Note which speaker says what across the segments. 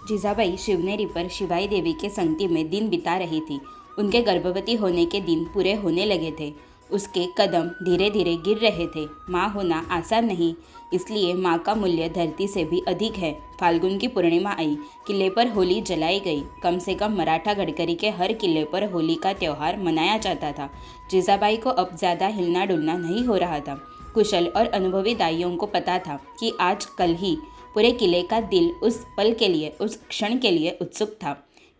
Speaker 1: जीजाबाई शिवनेरी पर शिवाई देवी के संगति में दिन बिता रही थी। उनके गर्भवती होने के दिन पूरे होने लगे थे। उसके कदम धीरे धीरे गिर रहे थे। माँ होना आसान नहीं, इसलिए माँ का मूल्य धरती से भी अधिक है। फाल्गुन की पूर्णिमा आई। किले पर होली जलाई गई। कम से कम मराठा गडकरी के हर किले पर होली का त्यौहार मनाया जाता था। जीजाबाई को अब ज़्यादा हिलना डुलना नहीं हो रहा था। कुशल और अनुभवी दाइयों को पता था कि आज कल ही पूरे किले का दिल उस पल के लिए, उस क्षण के लिए उत्सुक था।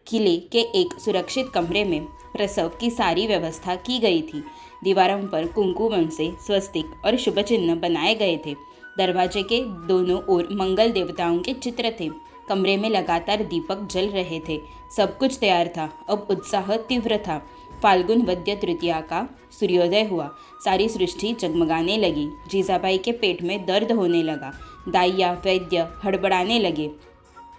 Speaker 1: किले के एक सुरक्षित कमरे में प्रसव की सारी व्यवस्था की गई थी। दीवारों पर कुंकुम से स्वस्तिक और शुभ चिन्ह बनाए गए थे। दरवाजे के दोनों ओर मंगल देवताओं के चित्र थे। कमरे में लगातार दीपक जल रहे थे। सब कुछ तैयार था। अब उत्साह तीव्र था। फाल्गुन वद्य तृतीया का सूर्योदय हुआ। सारी सृष्टि जगमगाने लगी। जीजाबाई के पेट में दर्द होने लगा। दाइया वैद्य हड़बड़ाने लगे।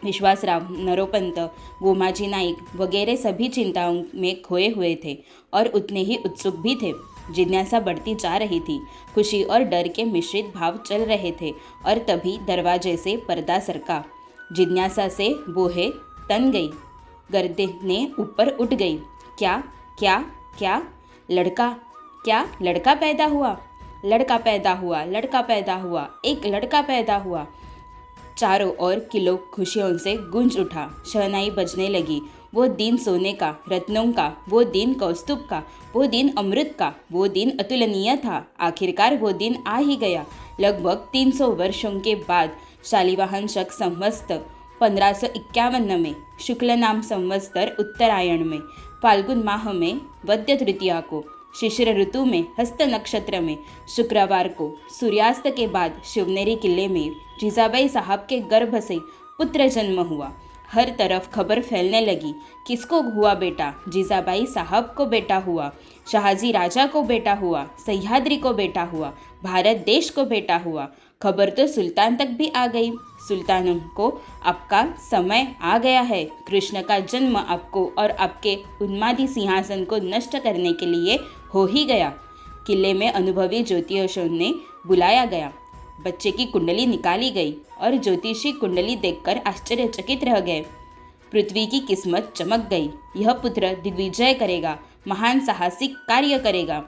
Speaker 1: विश्वासराव, नरोपंत, गोमाजी नाइक वगैरह सभी चिंताओं में खोए हुए थे और उतने ही उत्सुक भी थे। जिज्ञासा बढ़ती जा रही थी। खुशी और डर के मिश्रित भाव चल रहे थे और तभी दरवाजे से पर्दा सरका। जिज्ञासा से बोहे तन गई। गर्दनें ऊपर उठ गई। क्या क्या क्या लड़का? क्या लड़का पैदा हुआ? लड़का पैदा हुआ, लड़का पैदा हुआ, एक लड़का पैदा हुआ। चारों ओर किलो खुशियों से गूंज उठा। शहनाई बजने लगी। वो दिन सोने का, रत्नों का, वो दिन कौस्तुभ का, वो दिन अमृत का, वो दिन अतुलनीय था। आखिरकार वो दिन आ ही गया। लगभग 300 वर्षों के बाद शालिवाहन शक संवत्सर 1551 में, शुक्ल नाम संवत्सर उत्तरायण में, फाल्गुन माह में वद्य तृतीया को, शिशिर ऋतु में हस्त नक्षत्र में, शुक्रवार को सूर्यास्त के बाद शिवनेरी किले में जीजाबाई साहब के गर्भ से पुत्र जन्म हुआ। हर तरफ खबर फैलने लगी। किसको हुआ बेटा? जीजाबाई साहब को बेटा हुआ। शाहजी राजा को बेटा हुआ। सह्याद्री को बेटा हुआ। भारत देश को बेटा हुआ। खबर तो सुल्तान तक भी आ गई। सुल्तानों को आपका समय आ गया है। कृष्ण का जन्म आपको और आपके उन्मादी सिंहासन को नष्ट करने के लिए हो ही गया। किले में अनुभवी ज्योतिषियों ने बुलाया गया। बच्चे की कुंडली निकाली गई और ज्योतिषी कुंडली देखकर आश्चर्यचकित रह गए। पृथ्वी की किस्मत चमक गई। यह पुत्र दिग्विजय करेगा, महान साहसिक कार्य करेगा।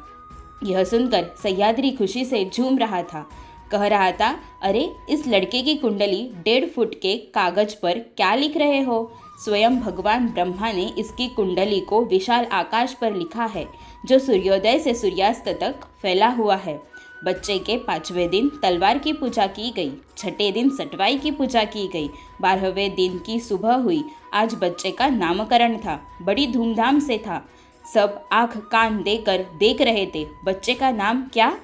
Speaker 1: यह सुनकर सह्याद्री खुशी से झूम रहा था। कह रहा था, अरे इस लड़के की कुंडली 1.5 फुट के कागज पर क्या लिख रहे हो? स्वयं भगवान ब्रह्मा ने इसकी कुंडली को विशाल आकाश पर लिखा है, जो सूर्योदय से सूर्यास्त तक फैला हुआ है। बच्चे के 5वें दिन तलवार की पूजा की गई। 6ठे दिन सटवाई की पूजा की गई। 12वें दिन की सुबह हुई। आज बच्चे का नामकरण था। बड़ी धूमधाम से था। सब आँख कान देकर देख रहे थे। बच्चे का नाम क्या?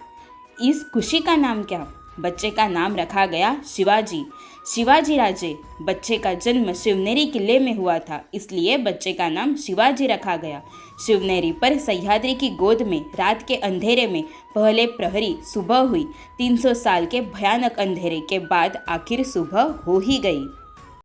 Speaker 1: इस खुशी का नाम क्या? बच्चे का नाम रखा गया शिवाजी। शिवाजी राजे। बच्चे का जन्म शिवनेरी किले में हुआ था, इसलिए बच्चे का नाम शिवाजी रखा गया। शिवनेरी पर सह्याद्री की गोद में रात के अंधेरे में पहले प्रहरी सुबह हुई। 300 साल के भयानक अंधेरे के बाद आखिर सुबह हो ही गई।